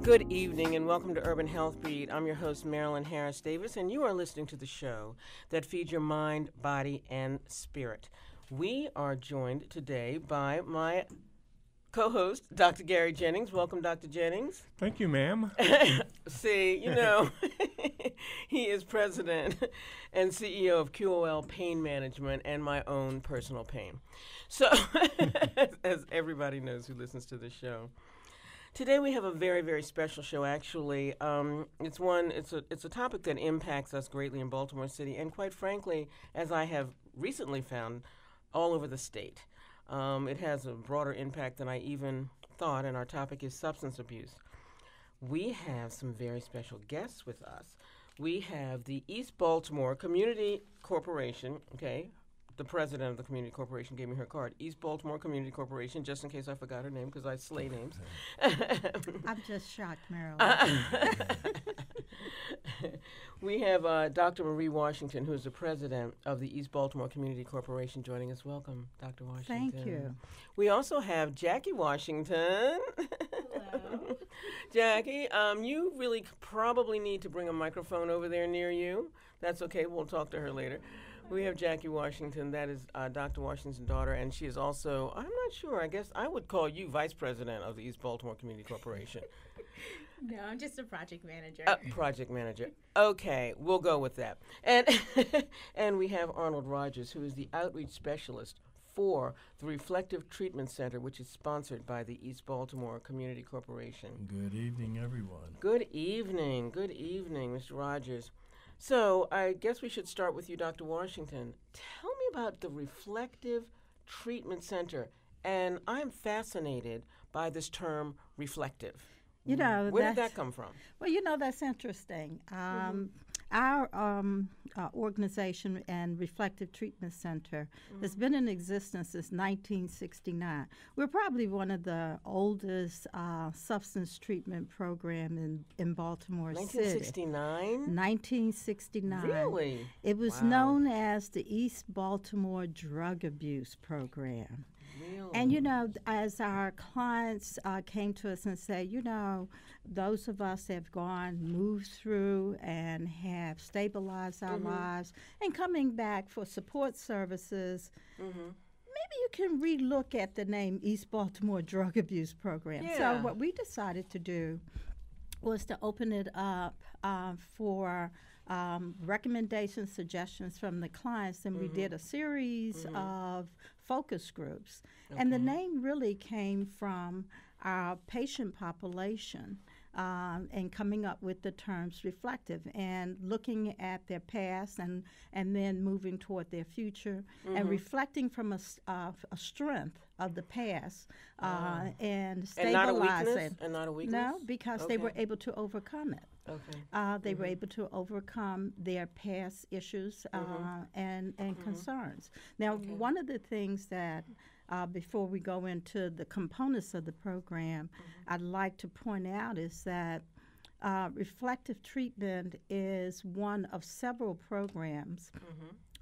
Good evening and welcome to Urban Health Beat. I'm your host, Marilyn Harris Davis, and you are listening to the show that feeds your mind, body, and spirit. We are joined today by my co-host, Dr. Gary Jennings. Welcome, Dr. Jennings. Thank you, ma'am. See, he is president and CEO of QOL Pain Management and my own personal pain. So, as everybody knows who listens to this show. Today we have a very, very special show, actually. It's a topic that impacts us greatly in Baltimore City, and quite frankly, as I have recently found, all over the state. It has a broader impact than I even thought, and our topic is substance abuse. We have some very special guests with us. We have the East Baltimore Community Corporation, okay? The president of the community corporation gave me her card. East Baltimore Community Corporation, just in case I forgot her name, because I slay names. I'm just shocked, Marilyn. We have Dr. Marie Washington, who is the president of the East Baltimore Community Corporation, joining us. Welcome, Dr. Washington. Thank you. We also have Jackie Washington. Hello. Jackie, you really probably need to bring a microphone over there near you. That's okay. We'll talk to her later. We have Jackie Washington. That is Dr. Washington's daughter, and she is also, I'm not sure, I guess I would call you vice president of the East Baltimore Community Corporation. No, I'm just a project manager. Project manager. Okay, we'll go with that. And and we have Arnold Rogers, who is the outreach specialist for the Reflective Treatment Center, which is sponsored by the East Baltimore Community Corporation. Good evening, everyone. Good evening, Mr. Rogers. So I guess we should start with you, Dr. Washington. Tell me about the Reflective Treatment Center. And I'm fascinated by this term, reflective. You know, where did that come from? Well, that's interesting. Our organization and Reflective Treatment Center has been in existence since 1969. We're probably one of the oldest substance treatment program in Baltimore City. 1969. Really? It was known as the East Baltimore Drug Abuse Program. Really? And, as our clients came to us and said, those of us have moved through and have stabilized our lives and coming back for support services, maybe you can relook at the name East Baltimore Drug Abuse Program. Yeah. So what we decided to do was to open it up for recommendations, suggestions from the clients, and we did a series of focus groups. Okay. And the name really came from our patient population and coming up with the terms reflective and looking at their past and then moving toward their future and reflecting from a strength of the past and stabilizing. And not a weakness? No, because they were able to overcome it. Okay. They were able to overcome their past issues and concerns. Now, one of the things that, before we go into the components of the program, I'd like to point out is that reflective treatment is one of several programs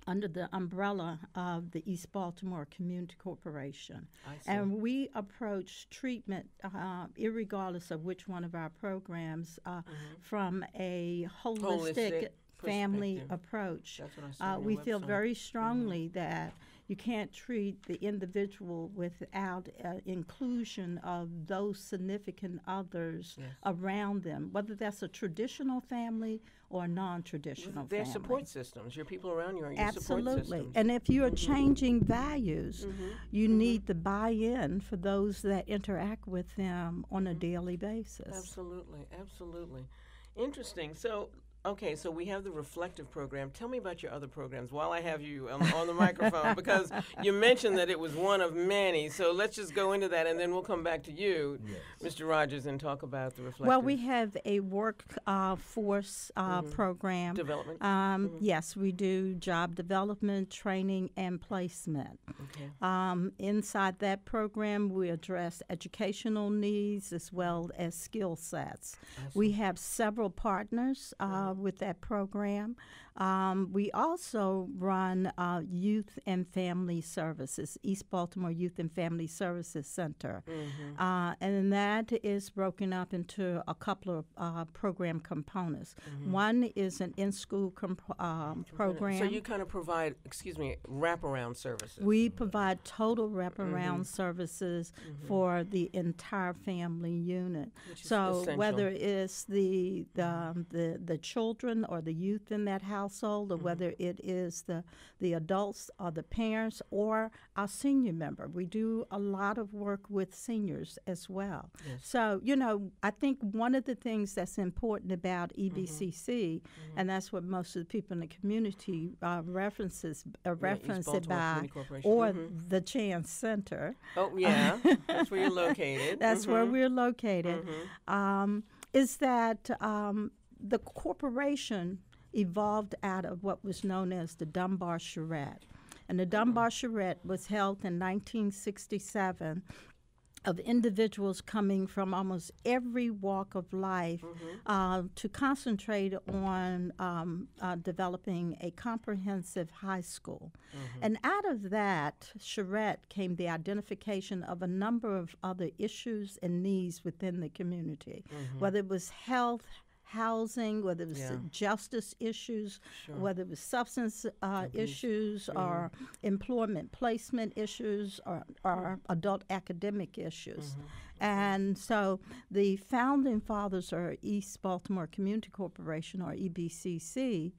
under the umbrella of the East Baltimore Community Corporation. And we approach treatment, irregardless of which one of our programs, from a holistic family approach. That's what I saw on We your feel website. very strongly that you can't treat the individual without inclusion of those significant others around them, whether that's a traditional family or a non-traditional They're family. support systems. Your people around you are your support systems. Absolutely. And if you're changing values, you need the buy-in for those that interact with them on a daily basis. Absolutely. Interesting. So Okay, so we have the reflective program. Tell me about your other programs while I have you on the microphone, because you mentioned that it was one of many. So let's just go into that, and then we'll come back to you, yes, Mr. Rogers, and talk about the reflective. Well, we have a workforce program. Development? Yes, we do job development, training, and placement. Okay. Inside that program, we address educational needs as well as skill sets. We have several partners with that program. We also run Youth and Family Services, East Baltimore Youth and Family Services Center. And that is broken up into a couple of program components. One is an in-school program. So you kind of provide, wraparound services. We provide total wraparound services for the entire family unit. So essential. whether it's the children or the youth in that household, or whether it is the adults or the parents or our senior member. We do a lot of work with seniors as well. Yes. So, you know, I think one of the things that's important about EBCC, and that's what most of the people in the community reference it by, or the Chance Center. Oh, yeah. That's where you're located. That's where we're located. Is that the corporation evolved out of what was known as the Dunbar Charrette. And the Dunbar Charrette was held in 1967 of individuals coming from almost every walk of life to concentrate on developing a comprehensive high school. And out of that charrette came the identification of a number of other issues and needs within the community, whether it was health, housing, whether it was justice issues, whether it was substance issues, or employment placement issues, or adult academic issues. And so the founding fathers of East Baltimore Community Corporation, or EBCC,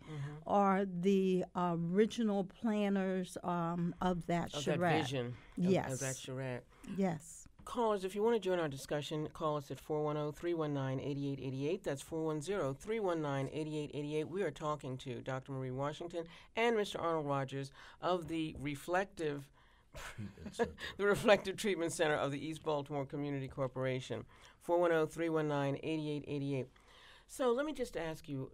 are the original planners of that charrette. That vision of that charrette. Yes. Callers, if you want to join our discussion, call us at 410-319-8888. That's 410-319-8888. We are talking to Dr. Marie Washington and Mr. Arnold Rogers of the Reflective Treatment Center of the East Baltimore Community Corporation. 410-319-8888. So let me just ask you,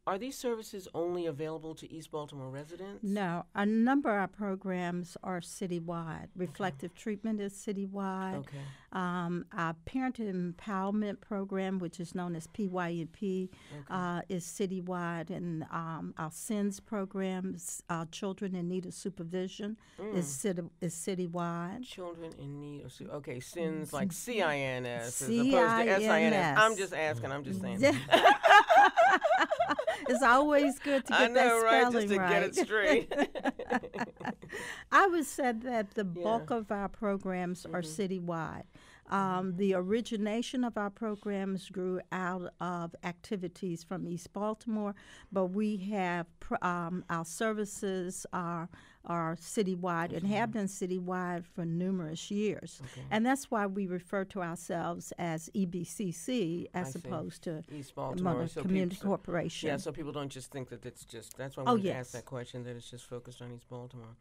are these services only available to East Baltimore residents? No, a number of our programs are citywide. Reflective treatment is citywide. Okay. Our parent empowerment program, which is known as PYEP, is citywide, and our SINS programs, Children in Need of Supervision, is citywide. Children in need of okay, SINS like CINS as opposed to CINS. SINS. I'm just asking. I'm just saying. It's always good to get that spelling just to get it straight. I would say that the bulk of our programs are citywide. The origination of our programs grew out of activities from East Baltimore, but we have our services are citywide and have been citywide for numerous years. And that's why we refer to ourselves as EBCC as opposed to East Baltimore Community Corporation. Yeah, so people don't just think that it's just, that's why I wanted to ask that question, that it's just focused on East Baltimore.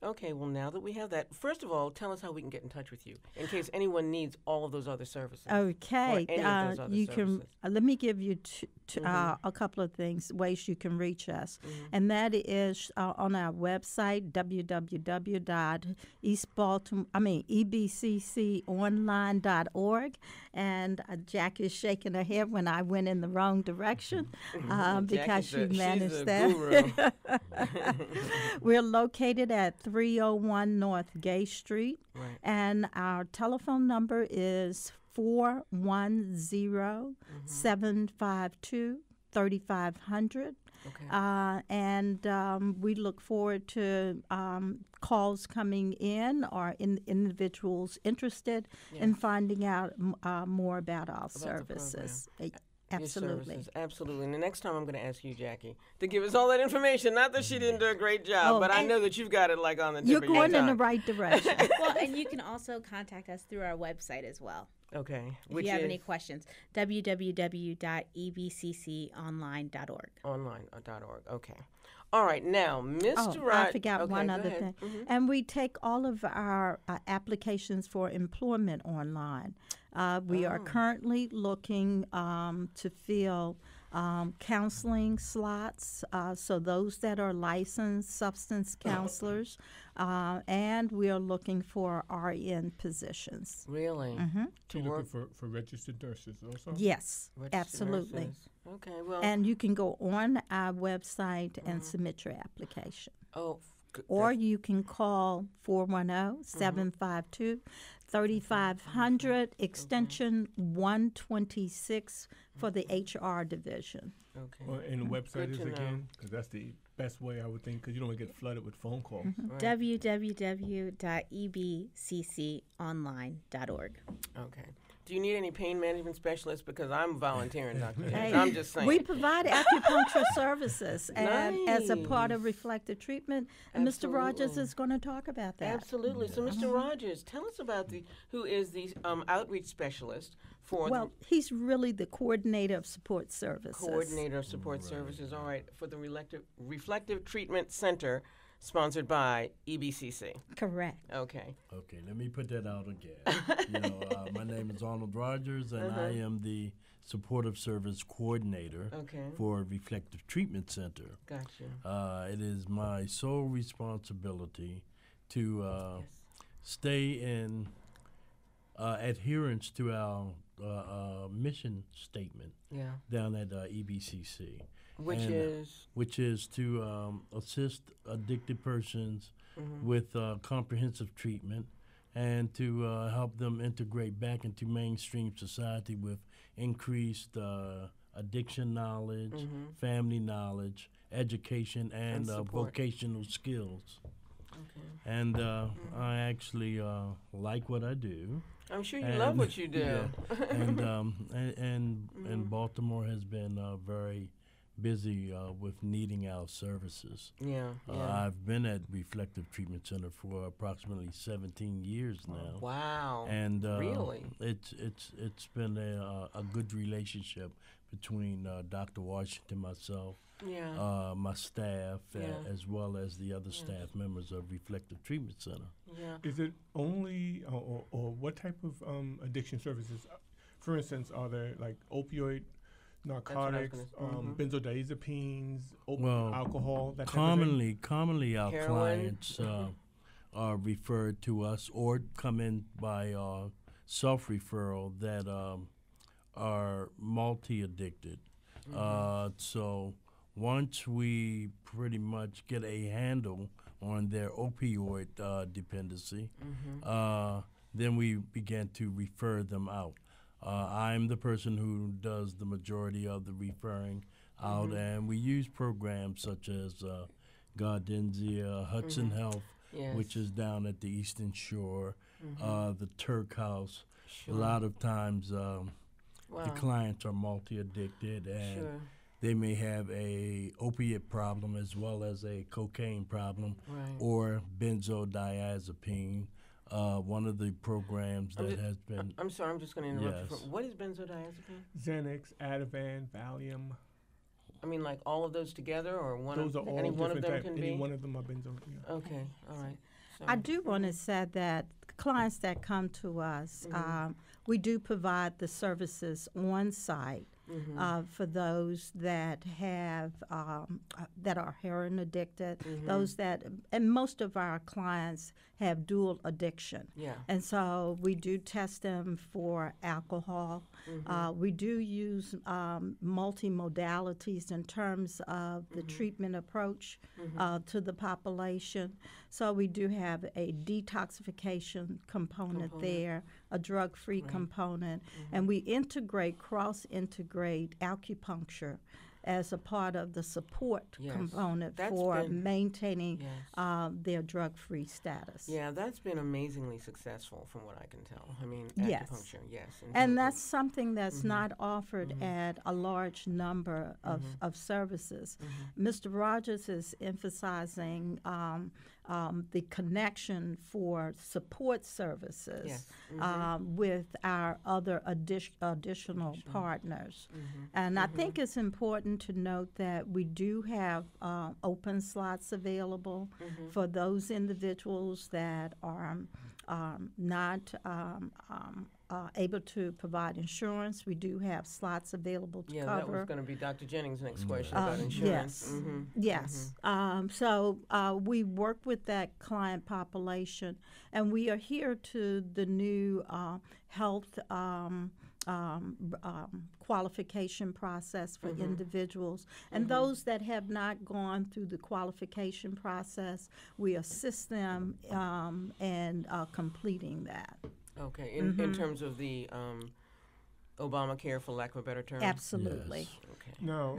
Okay, well, now that we have that, first of all, tell us how we can get in touch with you in case anyone needs all of those other services. Okay, or any of those other you services. can. Let me give you a couple of ways you can reach us, and that is on our website ebcconline.org. And Jackie is shaking her head when I went in the wrong direction because she managed that. We're located at 301 North Gay Street, and our telephone number is 410-752-3500. And we look forward to calls coming in or individuals interested in finding out more about our services. Absolutely. Absolutely. And the next time I'm going to ask you, Jackie, to give us all that information. Not that she didn't do a great job, but I know that you've got it like on the tip You're of your going in tongue. the right direction. Well, and you can also contact us through our website as well. Okay. If you have any questions, www.ebcconline.org. Online.org. Okay. All right. Now, Mr. I forgot one other thing. And we take all of our applications for employment online. We are currently looking to fill counseling slots, so those that are licensed substance counselors, and we are looking for RN positions. Really? So you're looking for registered nurses also? Yes, Registered absolutely. nurses. Okay, well. And you can go on our website and submit your application. Oh, Or you can call 410-752-3500, extension 126 for the HR division. okay. Well, and the website Good is to know. again, because that's the best way I would think, because you don't want to get flooded with phone calls. Right. www.ebcconline.org. Okay. Do you need any pain management specialists? Because I'm volunteering, Dr. Hey, I'm just saying. we provide acupuncture services and as a part of Nice. reflective treatment, and Mr. Rogers Absolutely. is going to talk about that. Absolutely. So, Mr. Rogers, tell us about who is the outreach specialist for Well, he's really the coordinator of support the services. coordinator of support services. All right, for the Reflective Treatment Center, sponsored by EBCC. Correct. Okay. Okay, let me put that out again. My name is Arnold Rogers, and I am the supportive service coordinator Okay. for Reflective Treatment Center. Gotcha. It is my sole responsibility to Yes. stay in adherence to our mission statement Yeah. down at EBCC. Which And, is. which is to assist addicted persons Mm-hmm. with comprehensive treatment and to help them integrate back into mainstream society with increased addiction knowledge, family knowledge, education, and support. vocational skills. Okay. And I actually like what I do. I'm sure you love what you do. Yeah. And Baltimore has been very busy with needing our services. Yeah. I've been at Reflective Treatment Center for approximately 17 years now. Wow. And Really? it's been a good relationship between Dr. Washington, myself, Yeah. my staff, Yeah. as well as the other staff members of Reflective Treatment Center. Yeah. Is it only, or what type of addiction services? For instance, are there like opioid, narcotics, benzodiazepines, alcohol, that type of thing? Commonly our Heroin. clients are referred to us or come in by self-referral that are multi-addicted. So once we pretty much get a handle on their opioid dependency, then we begin to refer them out. I'm the person who does the majority of the referring out, and we use programs such as Gardenzia, Hudson Health, Yes. which is down at the Eastern Shore, the Turk House. Sure. A lot of times the Wow. clients are multi-addicted, and Sure. they may have a opiate problem as well as a cocaine problem Right. or benzodiazepine. One of the programs that has been I'm sorry, I'm just going to interrupt you. Yes. What is benzodiazepine? Xanax, Ativan, Valium. I mean, like all of those together, or one Those are of all any one of different them types. can Any be? one of them are benzo. Yeah. Okay, all right. So, I do want to say that clients that come to us, we do provide the services on site for those that have that are heroin addicted, those that, and most of our clients have dual addiction. Yeah. And so we do test them for alcohol. We do use multimodalities in terms of the treatment approach to the population. So we do have a detoxification component there, a drug-free component, and we cross-integrate acupuncture as a part of the support Yes. component That's for been- maintaining Yes. their drug-free status. Yeah, that's been amazingly successful from what I can tell. I mean, Yes. acupuncture, yes. in terms And of- that's something that's not offered at a large number of services. Mr. Rogers is emphasizing the connection for support services Yes. with our other additional partners. And I think it's important to note that we do have open slots available for those individuals that are not able to provide insurance. We do have slots available to cover. Yeah, that was going to be Dr. Jennings' next question about insurance. Yes. So we work with that client population, and we adhere to the new health qualification process for individuals. And those that have not gone through the qualification process, we assist them in completing that. Okay, in terms of the Obamacare, for lack of a better term? Absolutely. Yes. Okay. Now,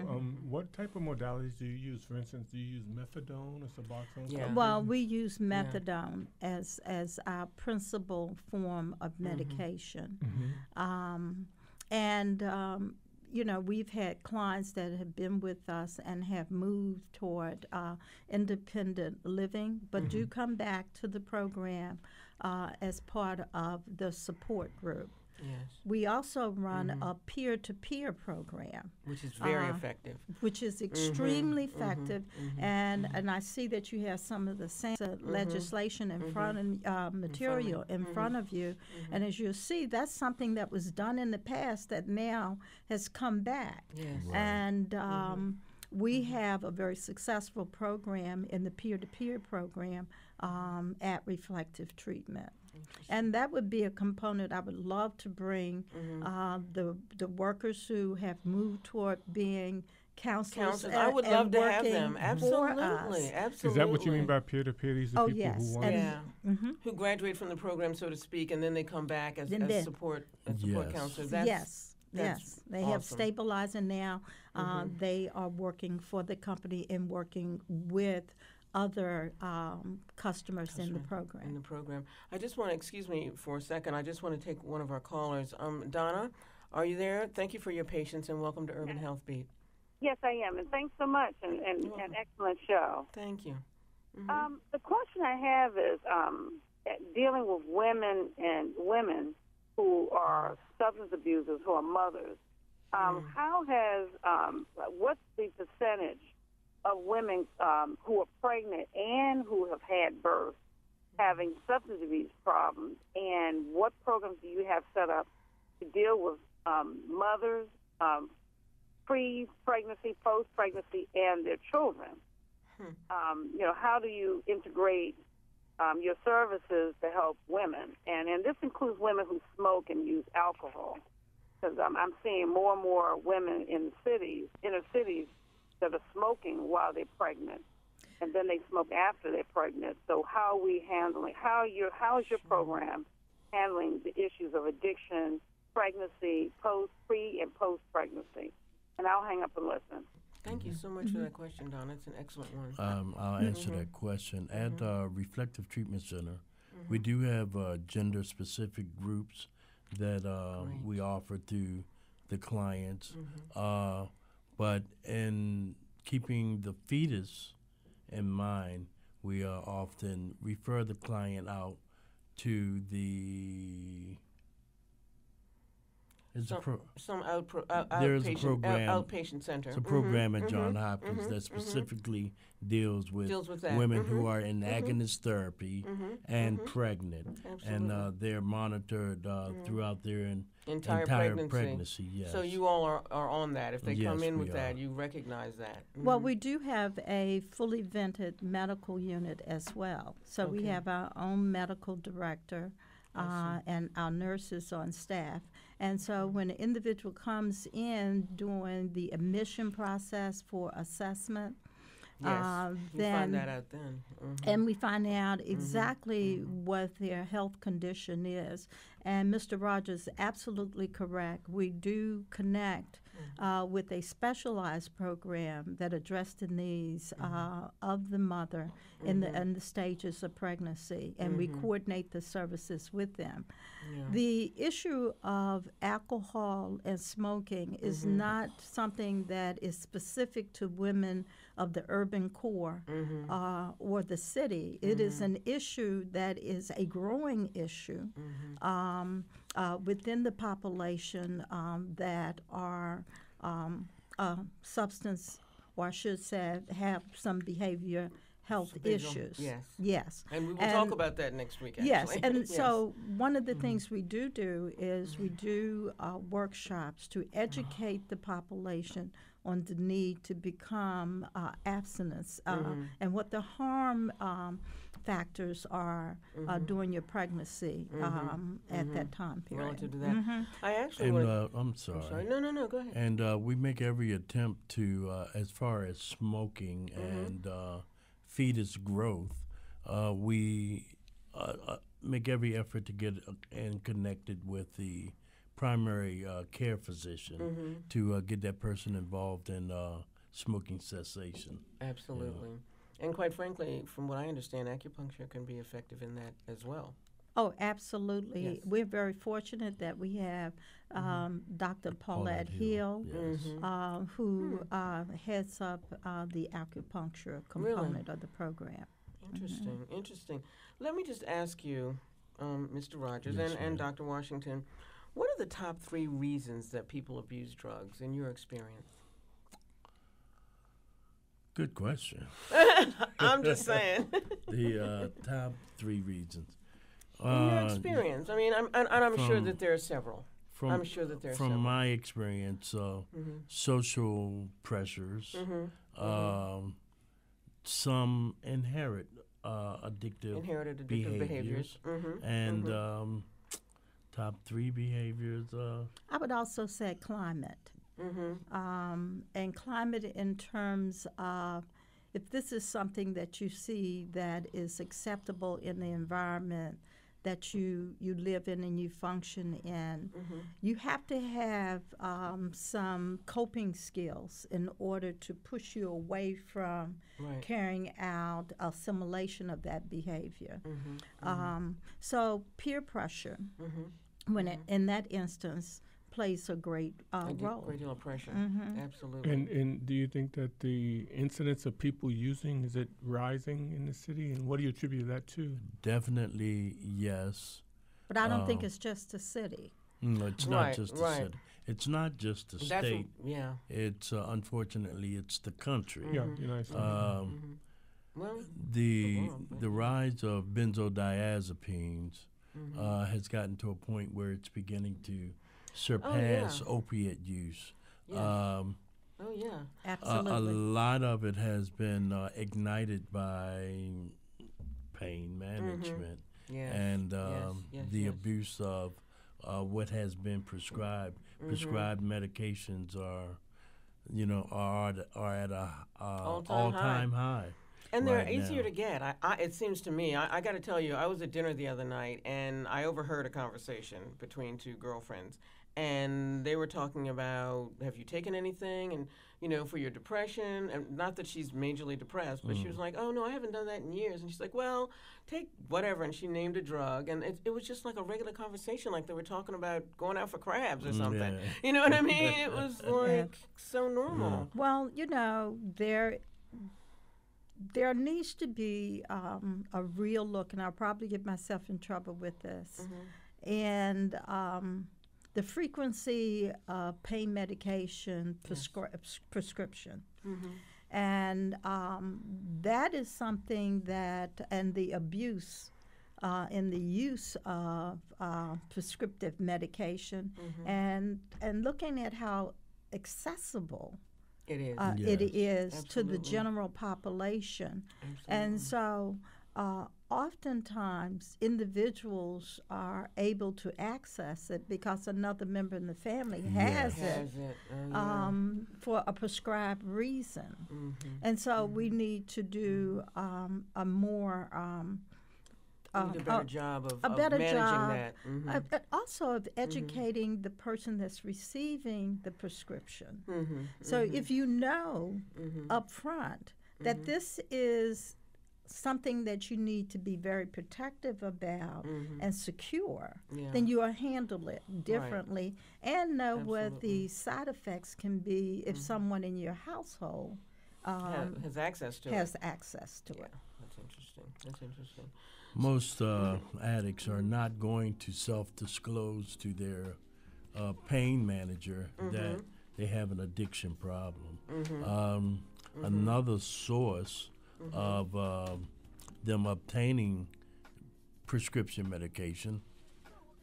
what type of modalities do you use? For instance, do you use methadone or Suboxone? Yeah. Well, we use methadone as our principal form of medication. You know, we've had clients that have been with us and have moved toward independent living, but do come back to the program as part of the support group. Yes. We also run a peer-to-peer program, Which is very effective. which is extremely effective. And I see that you have some of the same legislation in front of material in front of you. And as you'll see, that's something that was done in the past that now has come back. Yes. Right. And we have a very successful program in the peer-to-peer program at Reflective Treatment. And that would be a component I would love to bring the workers who have moved toward being counselors. I would love to have them. For Absolutely. us. Absolutely. Is that what you mean by peer-to-peer? These are Oh, people yes. who want And Who graduate from the program, so to speak, and then they come back as support Yes. counselors. Yes. That's They have awesome. stabilizing now. They are working for the company and working with other customers in the program. In the program. I just want to, excuse me for a second, I just want to take one of our callers. Donna, are you there? Thank you for your patience and welcome to Urban Health Beat. Yes, I am, and thanks so much, and an excellent show. Thank you. The question I have is dealing with women who are substance abusers, who are mothers. How has what's the percentage of women who are pregnant and who have had birth having substance abuse problems, and what programs do you have set up to deal with mothers, pre-pregnancy, post-pregnancy, and their children? You know, how do you integrate your services to help women? And this includes women who smoke and use alcohol, because I'm seeing more and more women in cities, inner cities, that are smoking while they're pregnant, and then they smoke after they're pregnant. So how are we handling? How is your program handling the issues of addiction, pregnancy, pre and post pregnancy? And I'll hang up and listen. Thank you so much for that question, Donna. It's an excellent one. I'll answer that question. At Reflective Treatment Center, we do have gender-specific groups that we offer to the clients. But in keeping the fetus in mind, we often refer the client out to the There's a program, outpatient center. It's a program at Johns Hopkins that specifically deals with women who are in agonist therapy and pregnant. Absolutely. And they're monitored throughout their entire pregnancy. Yes. So you all are on that. If they come in with we that, are. you recognize that. Well, we do have a fully vented medical unit as well. So we have our own medical director and our nurses on staff. And so when an individual comes in during the admission process for assessment, Yes, you find that out then. and we find out exactly what their health condition is. And Mr. Rogers is absolutely correct. We do connect with a specialized program that addressed the needs of the mother in the stages of pregnancy, and we coordinate the services with them. Yeah. The issue of alcohol and smoking is not something that is specific to women of the urban core or the city. It is an issue that is a growing issue within the population that are substance, or I should say, have some behavior health issues. Yes. Yes. And we will talk about that next week, actually. Yes, and so one of the things we do is we do workshops to educate the population on the need to become abstinence and what the harm factors are during your pregnancy at that time period. Relative to that. I actually I'm sorry. No, go ahead. And we make every attempt to, as far as smoking and fetus growth, we make every effort to get and connected with the primary care physician to get that person involved in smoking cessation. Absolutely. And quite frankly, from what I understand, acupuncture can be effective in that as well. Oh, absolutely. Yes. We're very fortunate that we have Dr. Paulette Hill, who heads up the acupuncture component of the program. Interesting. Let me just ask you, Mr. Rogers Yes, and Dr. Washington, what are the top 3 reasons that people abuse drugs in your experience? Good question. I'm just saying. The top 3 reasons. In your experience. I mean, I'm sure that there are several. I'm sure that there are from several. my experience, social pressures, some inherited addictive behaviors. and top 3 behaviors. I would also say climate. And climate in terms of if this is something that you see that is acceptable in the environment that you live in and you function in, you have to have some coping skills in order to push you away from carrying out assimilation of that behavior. So peer pressure, when in that instance, plays a great role. Great deal of pressure. Absolutely. And do you think that the incidence of people using, is it rising in the city? And what do you attribute that to? Definitely yes. But I don't think it's just the city. No, it's not just the city. It's not just the state. It's unfortunately it's the country. Yeah, United States. Well, the rise of benzodiazepines has gotten to a point where it's beginning to surpass opiate use. Absolutely. A lot of it has been ignited by pain management and the abuse of what has been prescribed. Prescribed medications are at a all-time high. And they're easier to get. It seems to me. I got to tell you, I was at dinner the other night, and I overheard a conversation between 2 girlfriends. And they were talking about, have you taken anything? And, for your depression. And not that she's majorly depressed, but she was like, oh, no, I haven't done that in years. And she's like, well, take whatever. And she named a drug. And it was just like a regular conversation, like they were talking about going out for crabs or something. Yeah. You know what I mean? It was like so normal. Well, there needs to be a real look, and I'll probably get myself in trouble with this. And the frequency of pain medication prescription. And that is something and the abuse in the use of prescriptive medication and looking at how accessible it is. It is to the general population. And so oftentimes individuals are able to access it because another member in the family has it for a prescribed reason. And so we need to do a more a better job of managing that. Also of educating the person that's receiving the prescription. So if you know up front that this is something that you need to be very protective about and secure, then you will handle it differently and know what the side effects can be if someone in your household has access to it. That's interesting. Most addicts are not going to self-disclose to their pain manager that they have an addiction problem. Another source of them obtaining prescription medication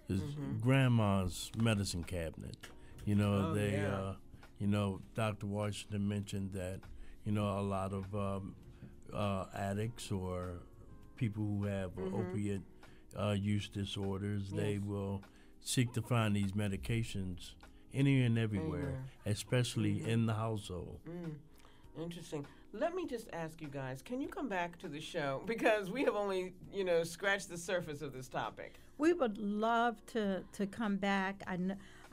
is grandma's medicine cabinet. You know, you know, Dr. Washington mentioned that, you know, a lot of addicts or people who have opiate use disorders, they will seek to find these medications anywhere and everywhere, especially in the household. Interesting. Let me just ask you guys, can you come back to the show? Because we have only, you know, scratched the surface of this topic. We would love to come back. I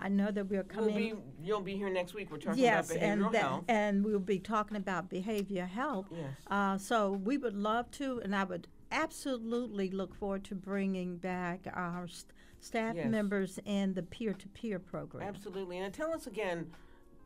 know that we're coming. You'll be here next week. We're talking about behavioral health. And we'll be talking about behavioral health. Yes. So we would love to, and I would absolutely look forward to bringing back our staff members in the peer-to-peer program. Absolutely. And tell us again,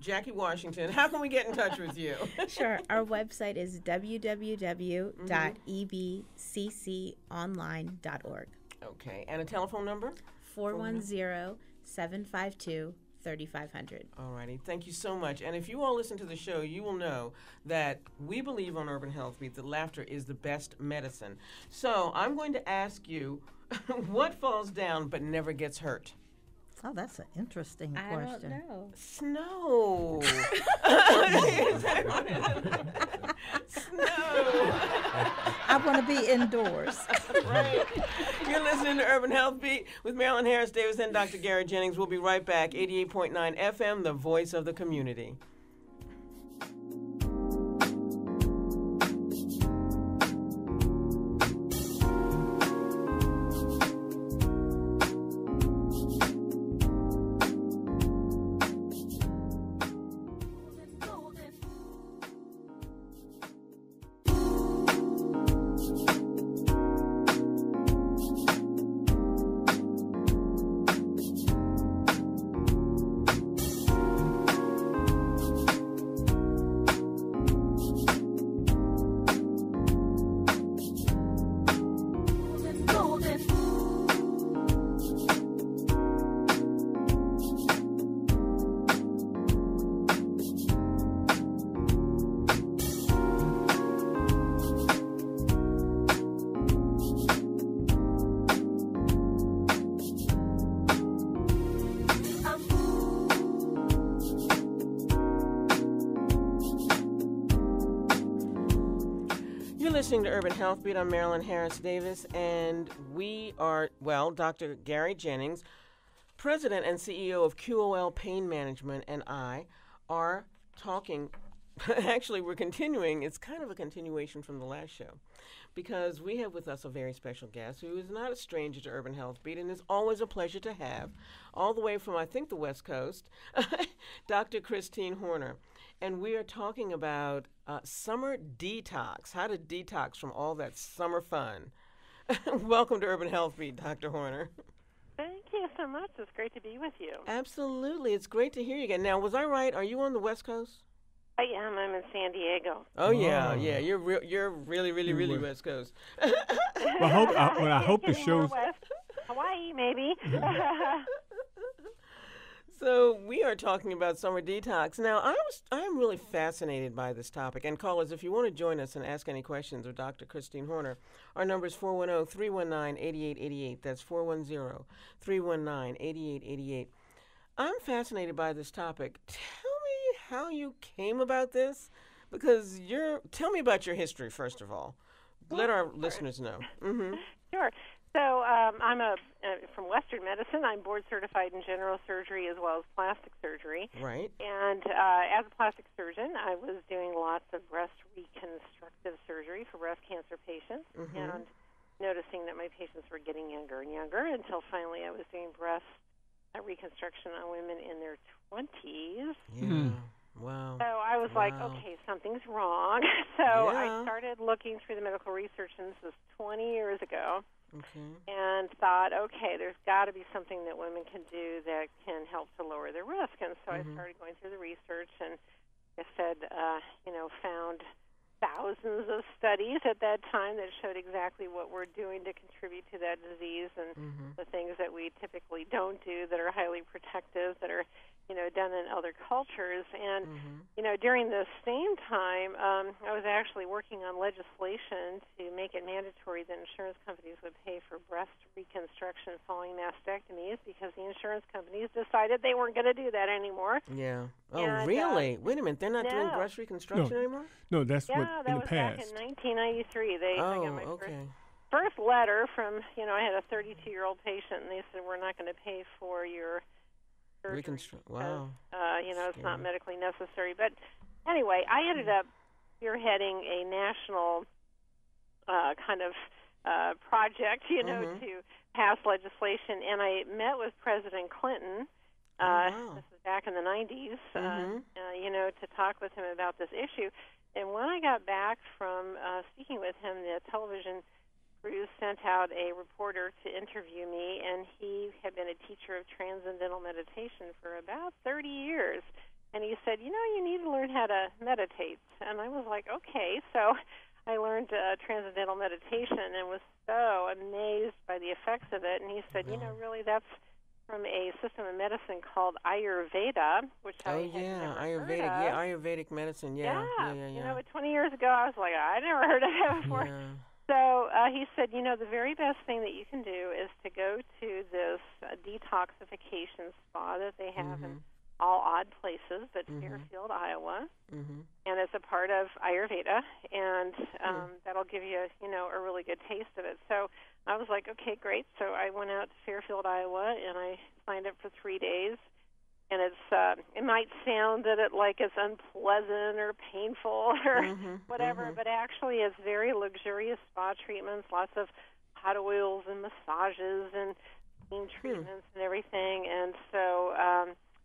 Jackie Washington, how can we get in touch with you? Sure. Our website is www.ebcconline.org. Okay. And a telephone number? 410-752-3500. All righty. Thank you so much. And if you all listen to the show, you will know that we believe on Urban Health Beat that laughter is the best medicine. So I'm going to ask you, what falls down but never gets hurt? Oh, that's an interesting question. I don't know. Snow. Snow. I want to be indoors. Right. You're listening to Urban Health Beat with Marilyn Harris Davis and Dr. Gary Jennings. We'll be right back. 88.9 FM, the voice of the community. Listening to Urban Health Beat. I'm Marilyn Harris Davis, and we are, well, Dr. Gary Jennings, President and CEO of QOL Pain Management, and I are talking. Actually, we're continuing. It's kind of a continuation from the last show, because we have with us a very special guest who is not a stranger to Urban Health Beat, and it's always a pleasure to have, all the way from, I think, the West Coast, Dr. Christine Horner. And we are talking about summer detox, how to detox from all that summer fun. Welcome to Urban Health Beat, Dr. Horner. Thank you so much. It's great to be with you. Absolutely. It's great to hear you again. Now, was I right? Are you on the West Coast? I am. I'm in San Diego. Oh, yeah, yeah. You're really, really West Coast. Well, I hope the show's... Hawaii, maybe. So we are talking about summer detox. Now, I am really fascinated by this topic. And callers, if you want to join us and ask any questions of Dr. Christine Horner, our number is 410-319-8888. That's 410-319-8888. I'm fascinated by this topic. Tell me how you came about this, because tell me about your history, first of all. Let our listeners know. Mm-hmm. Sure. So I'm from Western medicine. I'm board certified in general surgery as well as plastic surgery. Right. And as a plastic surgeon, I was doing lots of breast reconstructive surgery for breast cancer patients, and noticing that my patients were getting younger and younger, until finally I was doing breast reconstruction on women in their 20s. Yeah. Wow. So I was like, okay, something's wrong. So I started looking through the medical research, and this was 20 years ago. Okay. And thought, okay, there's got to be something that women can do that can help to lower their risk. And so I started going through the research, and I said, found thousands of studies at that time that showed exactly what we're doing to contribute to that disease, and the things that we typically don't do that are highly protective, that are done in other cultures. And, during the same time, I was actually working on legislation to make it mandatory that insurance companies would pay for breast reconstruction following mastectomies because the insurance companies decided they weren't going to do that anymore. Yeah. Oh, And, really? Wait a minute. They're not doing no. breast reconstruction anymore? No, that's what Yeah, in that the was back past. in 1993. I got my okay. first letter from, I had a 32-year-old patient, and they said, we're not going to pay for your surgery Wow. because, it's not medically necessary. But anyway, I ended up spearheading a national kind of project, to pass legislation, and I met with President Clinton. This was back in the 90s, to talk with him about this issue. And when I got back from speaking with him, the television crew sent out a reporter to interview me, and he had been a teacher of transcendental meditation for about 30 years. And he said, you need to learn how to meditate. And I was like, okay. So I learned transcendental meditation and was so amazed by the effects of it. And he said, really, that's from a system of medicine called Ayurveda, which I had never Ayurvedic, heard of. Ayurvedic medicine, yeah. But 20 years ago, I was like, I never heard of that before. Yeah. So he said, the very best thing that you can do is to go to this detoxification spa that they have in all odd places, but Fairfield, Iowa, and it's a part of Ayurveda, and that'll give you, a really good taste of it. So I was like, okay, great. So I went out to Fairfield, Iowa, and I signed up for 3 days. And it might sound that it's unpleasant or painful or whatever, but actually it's very luxurious spa treatments, lots of hot oils and massages and steam treatments and everything. And so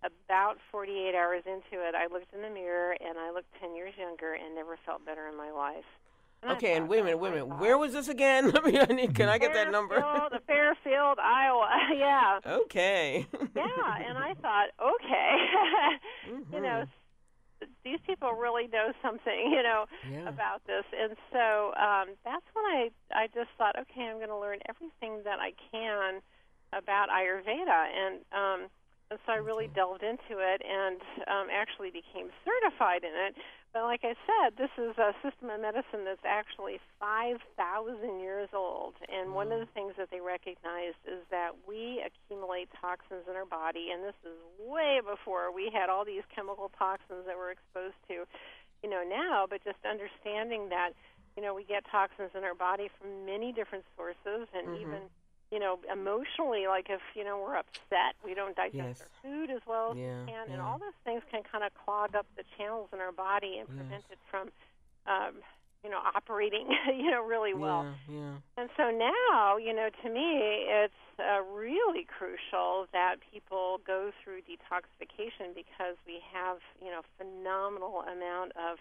about 48 hours into it, I looked in the mirror and I looked 10 years younger and never felt better in my life. Okay, and wait a minute. Where was this again? Can I get that number? Fairfield, Iowa. Yeah. Okay. Yeah, and I thought, okay, these people really know something, about this. And so that's when I just thought, okay, I'm going to learn everything that I can about Ayurveda. And so I really delved into it and actually became certified in it. But like I said, this is a system of medicine that's actually 5,000 years old. And one of the things that they recognized is that we accumulate toxins in our body, and this is way before we had all these chemical toxins that we're exposed to, now. But just understanding that, we get toxins in our body from many different sources, and even emotionally, like if, we're upset, we don't digest our food as well as we can, and all those things can kind of clog up the channels in our body and prevent it from, operating, really well. And so now, to me, it's really crucial that people go through detoxification because we have, phenomenal amount of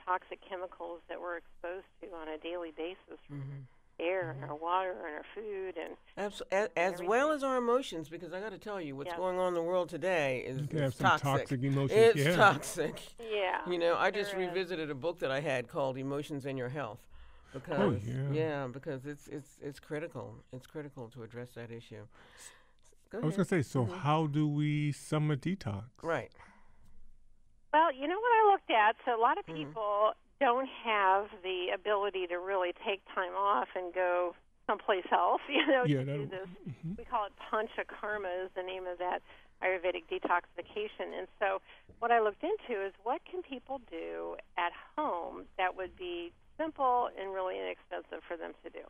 toxic chemicals that we're exposed to on a daily basis from air and our water and our food and as well as our emotions, because I got to tell you, what's going on in the world today is toxic. Toxic Emotions. It's toxic. Yeah. I just revisited a book that I had called Emotions and Your Health, because because it's critical. It's critical to address that issue. Go ahead. I was going to say, so how do we summer detox? Right. Well, what I looked at, so a lot of people don't have the ability to really take time off and go someplace else, to do this. We call it panchakarma is the name of that Ayurvedic detoxification. And so what I looked into is what can people do at home that would be simple and really inexpensive for them to do.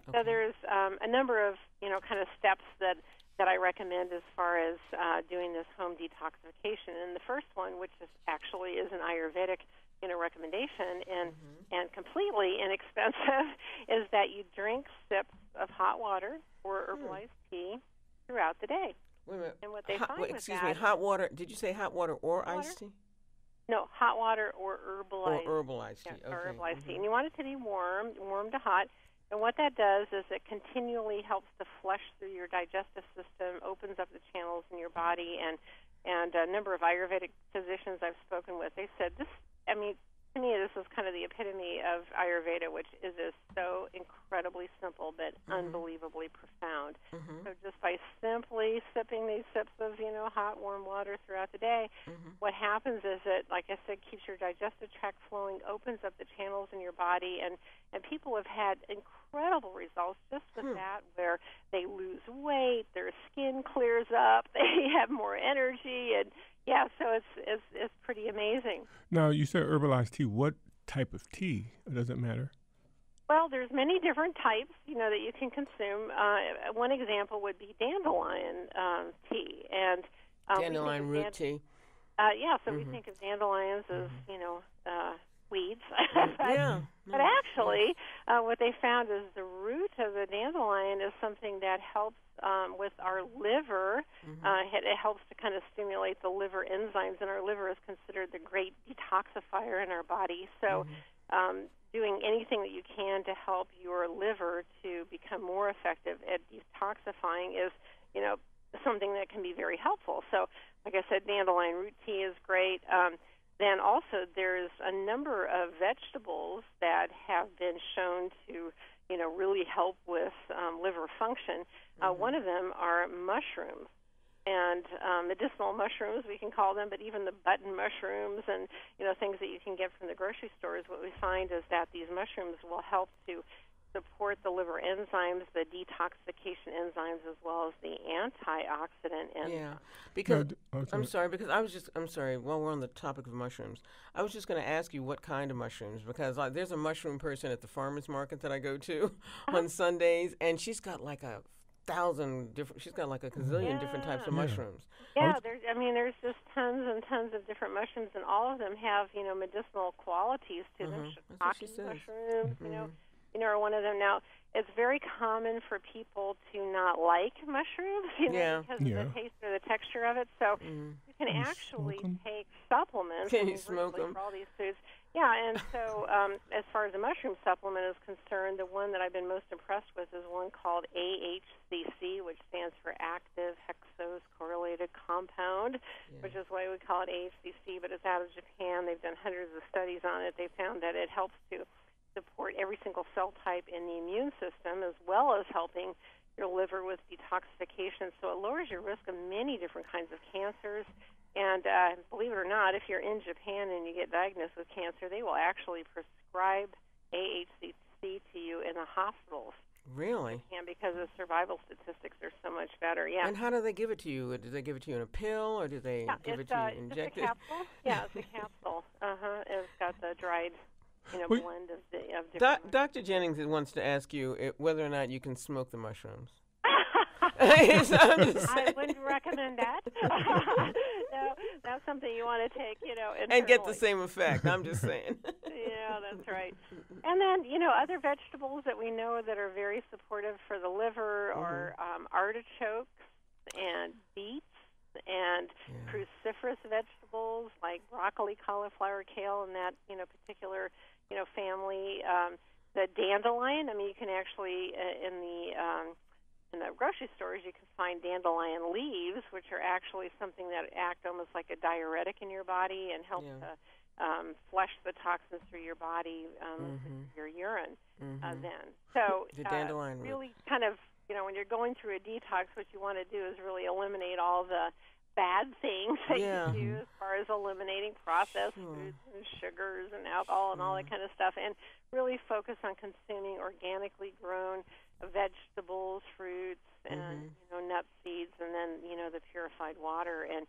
Okay. So there's a number of, kind of steps that I recommend as far as doing this home detoxification. And the first one, which actually is an Ayurvedic recommendation and completely inexpensive, is that you drink sips of hot water or herbalized tea throughout the day. Wait a minute. And what they find with excuse me, hot water. Did you say hot water or iced tea? No, hot water or herbalized. Or herbalized tea. Yeah, or herbalized tea. And you want it to be warm to hot. And what that does is it continually helps to flush through your digestive system, opens up the channels in your body, and a number of Ayurvedic physicians I've spoken with, they said to me, this is kind of the epitome of Ayurveda, which is so incredibly simple but unbelievably profound. So just by simply sipping these sips of, hot, warm water throughout the day, what happens is it, like I said, keeps your digestive tract flowing, opens up the channels in your body, and people have had incredible results just with that, where they lose weight, their skin clears up, they have more energy, and yeah, so it's pretty amazing. Now, you said herbalized tea. What type of tea? Or does it matter? Well, there's many different types, that you can consume. One example would be dandelion tea, and dandelion root tea. So we think of dandelions as weeds. Yeah. But actually, what they found is the root of the dandelion is something that helps with our liver. It helps to kind of stimulate the liver enzymes, and our liver is considered the great detoxifier in our body. So doing anything that you can to help your liver to become more effective at detoxifying is, something that can be very helpful. So, like I said, dandelion root tea is great. Then also there's a number of vegetables that have been shown to, really help with liver function. One of them are mushrooms, and medicinal mushrooms, we can call them, but even the button mushrooms and, things that you can get from the grocery stores, what we find is that these mushrooms will help to support the liver enzymes, the detoxification enzymes, as well as the antioxidant enzymes. Yeah, because I'm sorry. While we're on the topic of mushrooms, I was just going to ask you what kind of mushrooms, because there's a mushroom person at the farmers market that I go to on Sundays, and she's got like a gazillion different types of mushrooms. Yeah, there's just tons and tons of different mushrooms, and all of them have, medicinal qualities to them. Shiitake mushrooms, are one of them. Now, it's very common for people to not like mushrooms, because of the taste or the texture of it. So you can actually take supplements. Can you smoke them? For all these foods. Yeah, and so as far as the mushroom supplement is concerned, the one that I've been most impressed with is one called AHCC, which stands for Active Hexose Correlated Compound, which is why we call it AHCC, but it's out of Japan. They've done hundreds of studies on it. They found that it helps to support every single cell type in the immune system, as well as helping your liver with detoxification. So it lowers your risk of many different kinds of cancers. And believe it or not, if you're in Japan and you get diagnosed with cancer, they will actually prescribe AHCC to you in the hospitals. Really? And because the survival statistics are so much better. Yeah. And how do they give it to you? Do they give it to you in a pill, or do they give it to you injected? It's a capsule. Yeah, it's a capsule. It's got the dried blend of different. Dr. Jennings wants to ask you whether or not you can smoke the mushrooms. I wouldn't recommend that. No, that's something you want to take, internally. And get the same effect. I'm just saying. Yeah, that's right. And then, other vegetables that we know that are very supportive for the liver are artichokes and beets and cruciferous vegetables like broccoli, cauliflower, kale, and that, particular, family. The dandelion, you can actually, in the grocery stores, you can find dandelion leaves, which are actually something that act almost like a diuretic in your body and help to flush the toxins through your body, your urine. Then, so the dandelion really kind of, when you're going through a detox, what you want to do is really eliminate all the bad things that you do as far as eliminating processed foods and sugars and alcohol and all that kind of stuff, and really focus on consuming organically grown vegetables, fruits, and nut seeds, and then the purified water. And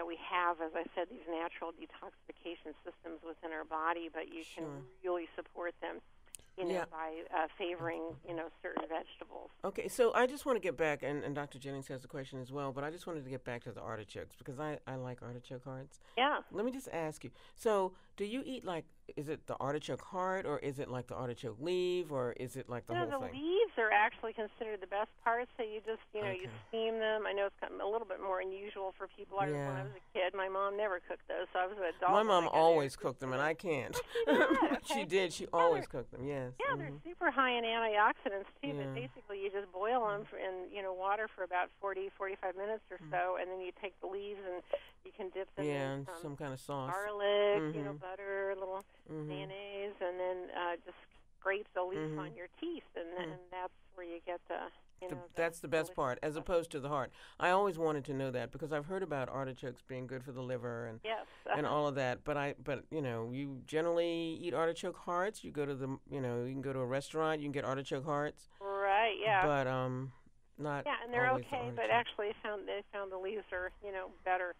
we have, as I said, these natural detoxification systems within our body, but you can really support them by favoring, certain vegetables. Okay, so I just want to get back, and Dr. Jennings has a question as well, but I just wanted to get back to the artichokes, because I like artichoke hearts. Yeah. Let me just ask you, so do you eat is it the artichoke heart, or is it like the artichoke leaf, or is it like the whole thing? The leaves are actually considered the best part, so you just, you steam them. I know it's kind of a little bit more unusual for people. When I was a kid, my mom never cooked those, so I was an adult. My mom always cooked them, and I can't. She did. She always cooked them, yes. Yeah, they're super high in antioxidants, too, but basically you just boil them in, water for about 40, 45 minutes or so, and then you take the leaves and you can dip them in some kind of sauce. Garlic, butter, a little relief on your teeth, and that's where you get the. That's the best part, as opposed to the heart. I always wanted to know that because I've heard about artichokes being good for the liver and and all of that. But you generally eat artichoke hearts. You go to you can go to a restaurant. You can get artichoke hearts. Right. Yeah. But not. Yeah, and they're always okay. the But actually, they found the leaves are better.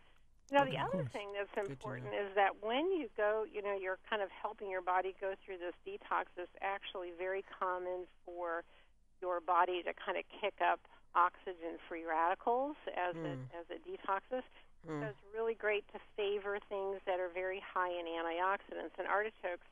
The other thing that's important is that when you go, you're kind of helping your body go through this detox. It's actually very common for your body to kind of kick up oxygen-free radicals as it detoxes. So it's really great to favor things that are very high in antioxidants. And artichokes,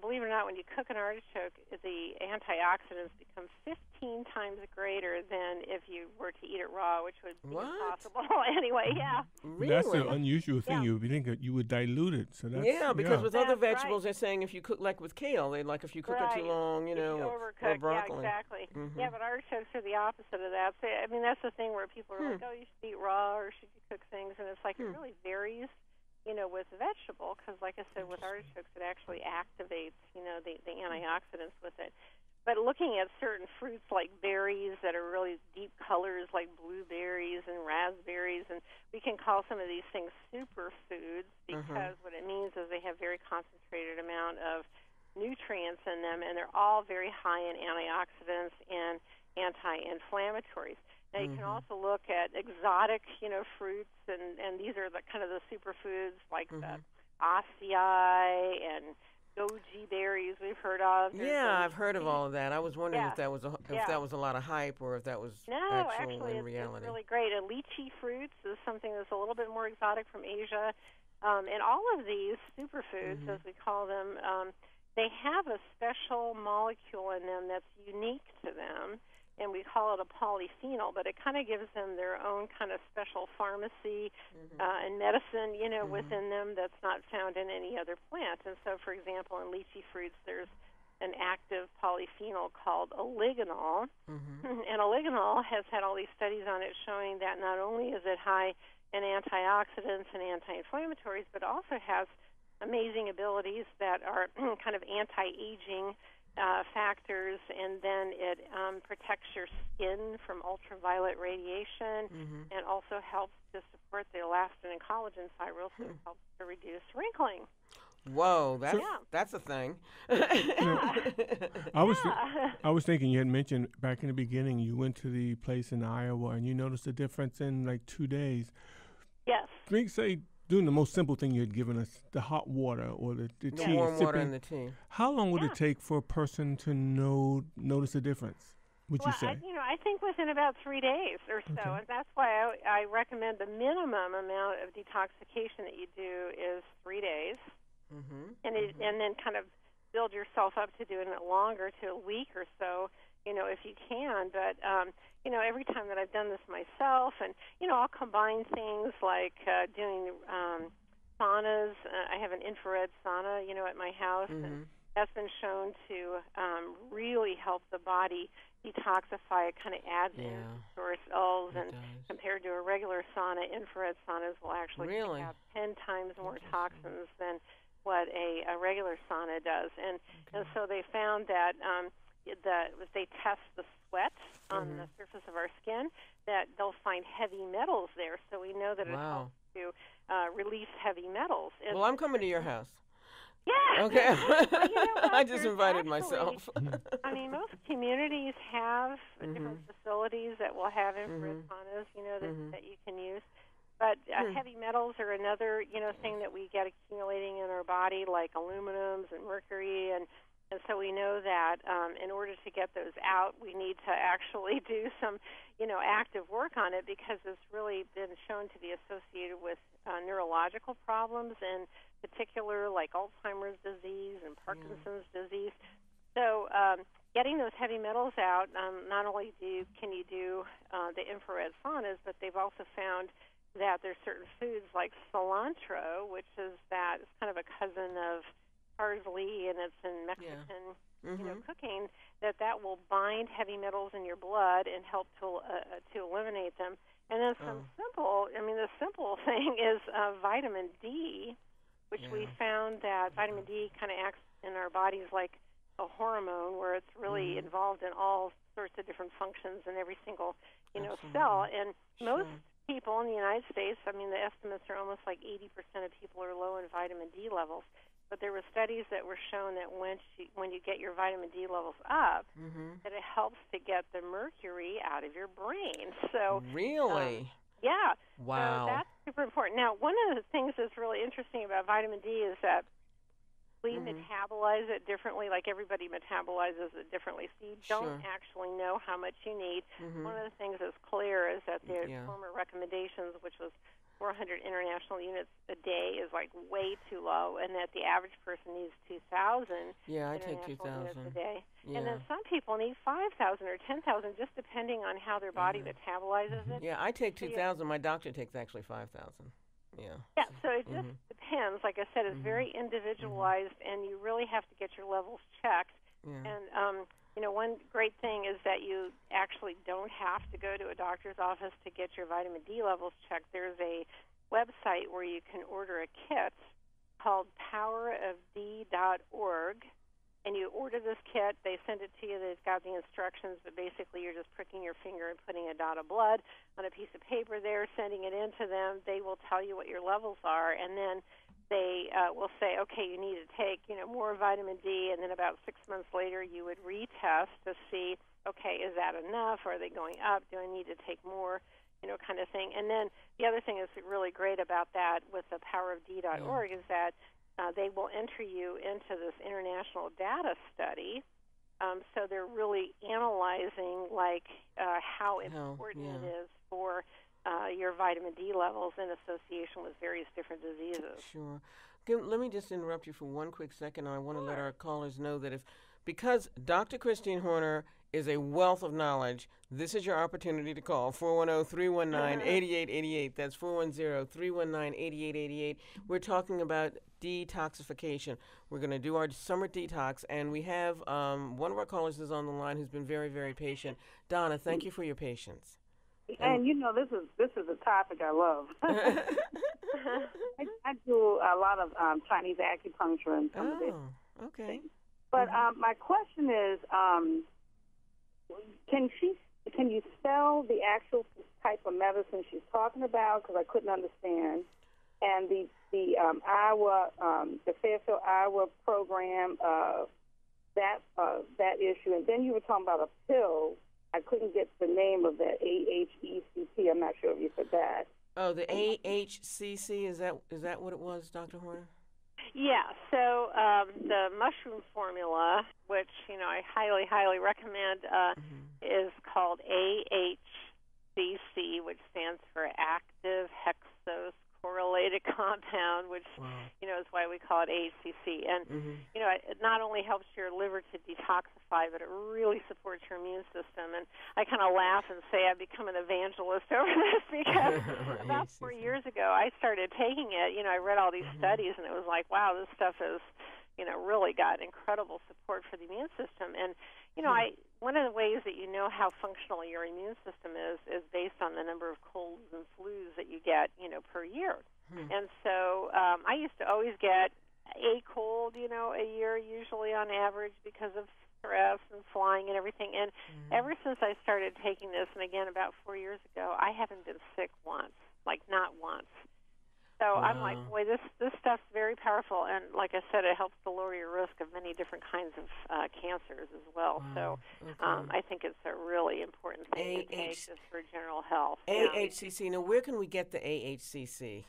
believe it or not, when you cook an artichoke, the antioxidants become 15 times greater than if you were to eat it raw, which would be impossible anyway. Yeah. Really? That's an unusual thing. You would think that you would dilute it. So that's, because with other vegetables, they're saying if you cook like with kale, if you cook it too long, or broccoli. Yeah, exactly. Yeah, but artichokes are the opposite of that. So, that's the thing where people are like, oh, you should eat raw or should you cook things, and it's like it really varies. With vegetable, because like I said, with artichokes, it actually activates, the antioxidants with it. But looking at certain fruits like berries that are really deep colors, like blueberries and raspberries, and we can call some of these things superfoods because what it means is they have very concentrated amount of nutrients in them, and they're all very high in antioxidants and anti-inflammatories. Now, you can also look at exotic, fruits, and these are the kind of the superfoods like the acai and goji berries we've heard of. I've heard of all of that. I was wondering if that was a lot of hype or if that was actually in reality. It's really great. And lychee fruits is something that's a little bit more exotic from Asia. And all of these superfoods, as we call them, they have a special molecule in them that's unique to them. And we call it a polyphenol, but it kind of gives them their own kind of special pharmacy and medicine, within them that's not found in any other plant. And so, for example, in lychee fruits, there's an active polyphenol called oligonol. And oligonol has had all these studies on it showing that not only is it high in antioxidants and anti-inflammatories, but also has amazing abilities that are kind of anti-aging factors, and then it protects your skin from ultraviolet radiation and also helps to support the elastin and collagen fibrils, so it helps to reduce wrinkling. Whoa, that's a thing. I was thinking, you had mentioned back in the beginning you went to the place in Iowa and you noticed a difference in like 2 days. Yes. Doing the most simple thing you had given us, the hot water or the tea. The warm water and the tea. How long would it take for a person to notice a difference, would you say? I think within about 3 days or so. Okay. And that's why I recommend the minimum amount of detoxification that you do is 3 days. And then kind of build yourself up to doing it longer, to a week or so, if you can. But, every time that I've done this myself, and, I'll combine things like doing saunas. I have an infrared sauna, at my house, and that's been shown to really help the body detoxify. It kind of adds in store cells, and compared to a regular sauna, infrared saunas will actually have 10 times more toxins than what a regular sauna does. And so they found that if they test the sweat on the surface of our skin, that they'll find heavy metals there. So we know that it helps to release heavy metals. Well, I'm coming to your house. Yeah. Okay. Well, I just invited myself. Most communities have different facilities that will have infrared saunas, that you can use. But heavy metals are another, thing that we get accumulating in our body, like aluminums and mercury, and so we know that in order to get those out, we need to actually do some, active work on it, because it's really been shown to be associated with neurological problems, in particular like Alzheimer's disease and Parkinson's disease. So getting those heavy metals out, not only can you do the infrared saunas, but they've also found that there's certain foods like cilantro, which is it's kind of a cousin of parsley, and it's in Mexican cooking, that will bind heavy metals in your blood and help to eliminate them. And then the simple thing is vitamin D, which we found that vitamin D kind of acts in our bodies like a hormone where it's really involved in all sorts of different functions in every single, cell. And most people in the United States, I mean, the estimates are almost like 80% of people are low in vitamin D levels. But there were studies that were shown that when you get your vitamin D levels up, that it helps to get the mercury out of your brain. So really, yeah, wow, so that's super important. Now, one of the things that's really interesting about vitamin D is that we metabolize it differently. Like everybody metabolizes it differently, so you don't actually know how much you need. One of the things that's clear is that the former recommendations, which was 400 international units a day, is like way too low, and that the average person needs 2,000 I take units 2,000 a day. And then some people need 5,000 or 10,000, just depending on how their body metabolizes it. Yeah, I take 2,000. My doctor takes actually 5,000. Yeah. Yeah, so it just depends. Like I said, it's very individualized, and you really have to get your levels checked. And one great thing is that you actually don't have to go to a doctor's office to get your vitamin D levels checked. There's a website where you can order a kit called powerofd.org, and you order this kit. They send it to you. They've got the instructions, but basically you're just pricking your finger and putting a dot of blood on a piece of paper there, sending it in to them. They will tell you what your levels are, and then they will say, okay, you need to take, more vitamin D, and then about 6 months later you would retest to see, okay, is that enough? Are they going up? Do I need to take more? Kind of thing. And then the other thing that's really great about that with the powerofd.org is that they will enter you into this international data study. So they're really analyzing how important it is for your vitamin D levels in association with various different diseases. Sure. Let me just interrupt you for one quick second. I want to let our callers know that because Dr. Christine Horner is a wealth of knowledge, this is your opportunity to call 410-319-8888. That's 410-319-8888. We're talking about detoxification. We're going to do our summer detox, and we have one of our callers is on the line who's been very, very patient. Donna, thank you for your patience. And this is a topic I love. I do a lot of Chinese acupuncture and some of this. Okay. Things. But my question is, can you spell the actual type of medicine she's talking about? Because I couldn't understand. And the Iowa, the Fairfield, Iowa program, that issue. And then you were talking about a pill. I couldn't get the name of that, AHECC. I'm not sure if you said that. Oh, the AHCC, is that what it was, Dr. Horner? Yeah, so the mushroom formula, which, I highly, highly recommend, is called AHCC, which stands for Active Hexose Correlated Compound, which, is why we call it AHCC. And, it not only helps your liver to detoxify, but it really supports your immune system. And I kind of laugh and say I've become an evangelist over this because about 4 years ago I started taking it. I read all these studies, and it was like, wow, this stuff has, really got incredible support for the immune system. And, one of the ways that you know how functional your immune system is based on the number of colds and flus that you get, per year. And so I used to always get a cold, a year usually on average because of stress and flying and everything. And ever since I started taking this, and again about 4 years ago, I haven't been sick once, like not once. So I'm like, boy, this stuff's very powerful, and like I said, it helps to lower your risk of many different kinds of cancers as well. So I think it's a really important thing to take just for general health. AHCC. Now, where can we get the AHCC?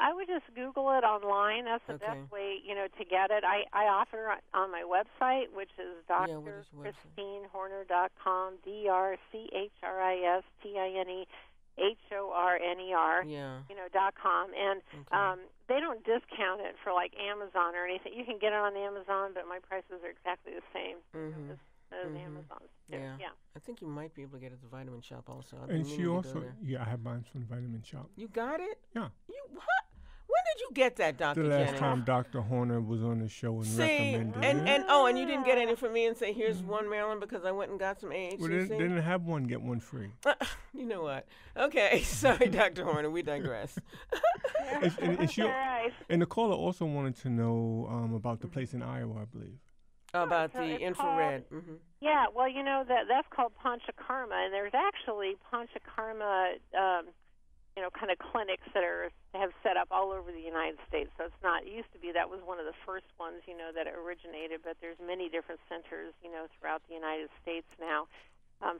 I would just Google it online. That's the best way, to get it. I offer on my website, which is drchristinehorner.com, DrChristineHorner, .com, and they don't discount it for like Amazon or anything. You can get it on Amazon, but my prices are exactly the same as Amazon's. Yeah. I think you might be able to get it at the vitamin shop also. And she also, I have mine from the vitamin shop. You got it? Yeah. You what? When did you get that, Dr. The last Jennings? time Dr. Horner was on the show and recommended it. And you didn't get any from me and say, here's one, Marilyn, because I went and got some AHCC? Well, they didn't have one, get one free. You know what? Okay, sorry, Dr. Horner, we digress. And the caller also wanted to know about the place in Iowa, I believe. About so the it's infrared. Called, Yeah, well, that's called panchakarma, and there's actually panchakarma, kind of clinics that have set up all over the United States. So it's not. It used to be that was one of the first ones, that originated, but there's many different centers, throughout the United States now.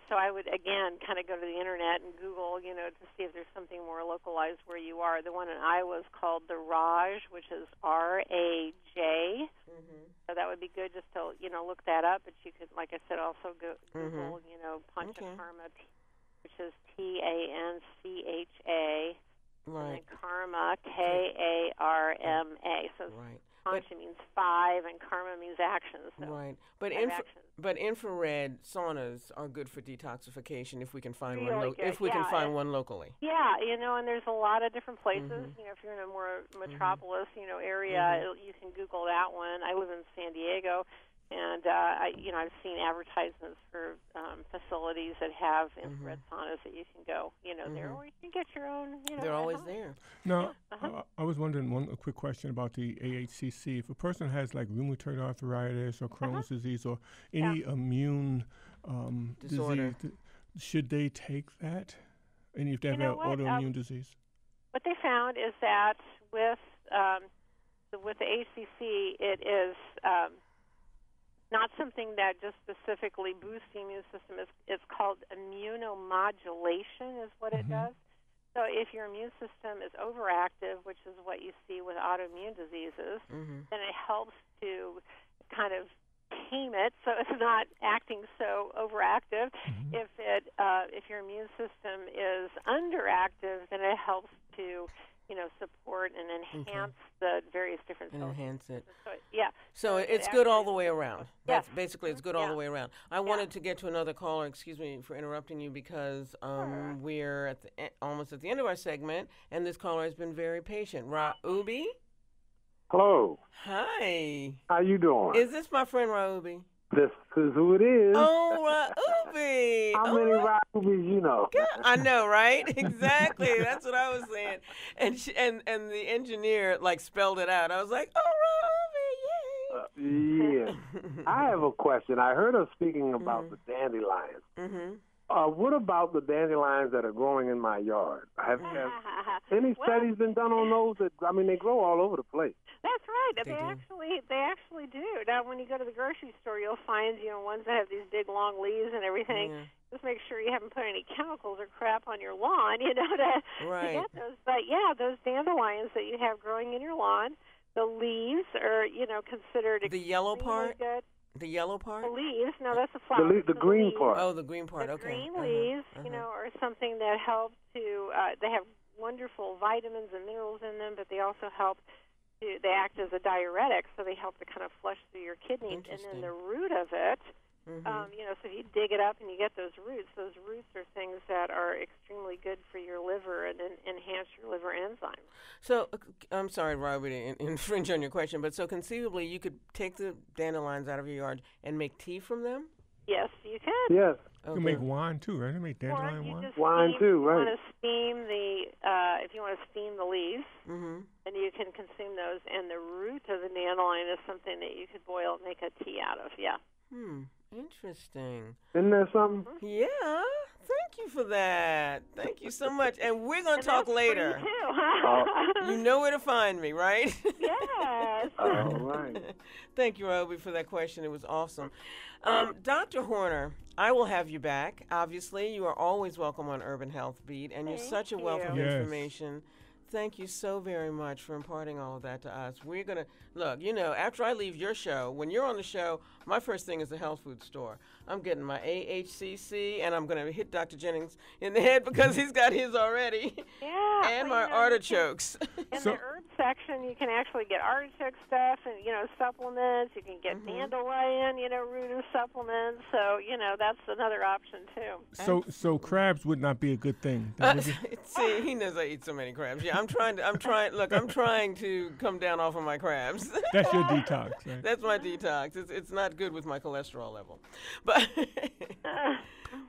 So I would, again, kind of go to the internet and Google, to see if there's something more localized where you are. The one in Iowa is called the Raj, which is R-A-J. So that would be good just to, look that up. But you could, like I said, also Google, Panchakarma, which is T-A-N-C-H-A. Right. And then Karma, K-A-R-M-A. So Pancha means 5, and karma means actions. So right. But infrared saunas are good for detoxification if we can find one. If we can find one locally. Yeah, and there's a lot of different places. If you're in a more metropolis, area, you can Google that one. I live in San Diego, and I've seen advertisements for facilities that have infrared saunas that you can go, there, or you can get your own. They're always there. Now, I was wondering a quick question about the AHCC. If a person has like rheumatoid arthritis or Crohn's disease or any immune disorder, should they take that? And if they have autoimmune disease? What they found is that with the AHCC, it is not something that just specifically boosts the immune system. It's called immunomodulation is what it does. So if your immune system is overactive, which is what you see with autoimmune diseases, then it helps to kind of tame it so it's not acting so overactive. If your immune system is underactive, then it helps to support and enhance the various different cells. Enhance it. So it's good all the way around. That's basically it's good all the way around. I wanted to get to another caller. Excuse me for interrupting you because we're at almost at the end of our segment, and this caller has been very patient. Raubi? Hello. Hi. How you doing? Is this my friend Raubi? This is who it is. Oh, Raubi. How many Raubis you know? God, I know, right? Exactly. That's what I was saying. And the engineer spelled it out. I was like, oh, Raubi, yay. Yeah. I have a question. I heard her speaking about the dandelions. What about the dandelions that are growing in my yard? Have any studies been done on those? They grow all over the place. That's right. They actually do. Now, when you go to the grocery store, you'll find ones that have these big long leaves and everything. Just make sure you haven't put any chemicals or crap on your lawn, to get those. But those dandelions that you have growing in your lawn, the leaves are considered the yellow part. Good. The yellow part? The leaves. No, that's the flower. The green part. Oh, the green part. The Okay. green leaves, are something that help to. They have wonderful vitamins and minerals in them, but they also help. They act as a diuretic, so they help to kind of flush through your kidneys. And then the root of it, so if you dig it up and you get those roots are things that are extremely good for your liver and enhance your liver enzymes. So, I'm sorry, Robert, to infringe on your question, but so conceivably you could take the dandelions out of your yard and make tea from them? Yes, you can. Yes. You can make wine too, right? You make dandelion wine. Wine too, right? If you want to steam the leaves, then you can consume those. And the root of the dandelion is something that you could boil and make a tea out of. Yeah. Interesting. Isn't there something? Yeah. Thank you for that. Thank you so much. And we're going to talk later. For you too. You know where to find me, right? Yes. All right. Thank you, Roby, for that question. It was awesome. Dr. Horner, I will have you back. Obviously, you are always welcome on Urban Health Beat, and you're such a wealth of information. Thank you so very much for imparting all of that to us. We're going to, look, after I leave your show, when you're on the show, my first thing is the health food store. I'm getting my AHCC, and I'm going to hit Dr. Jennings in the head because he's got his already. Yeah. And my artichokes. In the herb section, you can actually get artichoke stuff and, supplements. You can get dandelion, root and supplements. So, that's another option, too. So crabs would not be a good thing. See, he knows I eat so many crabs. Yeah, I'm trying to come down off of my crabs. That's your detox, right? That's my detox. It's not good with my cholesterol level. But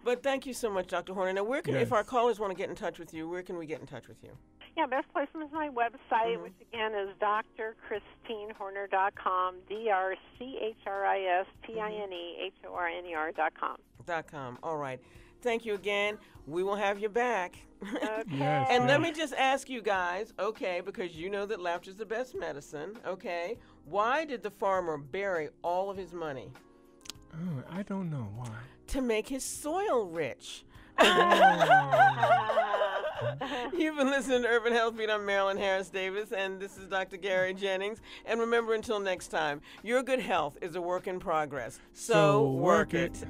But thank you so much, Dr. Horner. Now, where can, if our callers want to get in touch with you, where can we get in touch with you? Yeah, best place is my website, which again is drchristinehorner.com, drchristinehorner.com. All right. Thank you again. We will have you back. Okay. And let me just ask you guys, okay, because you know that laughter is the best medicine, okay, why did the farmer bury all of his money? I don't know why. To make his soil rich. You've been listening to Urban Health Beat. I'm Marilyn Harris Davis, and this is Dr. Gary Jennings. And remember, until next time, your good health is a work in progress. So work it.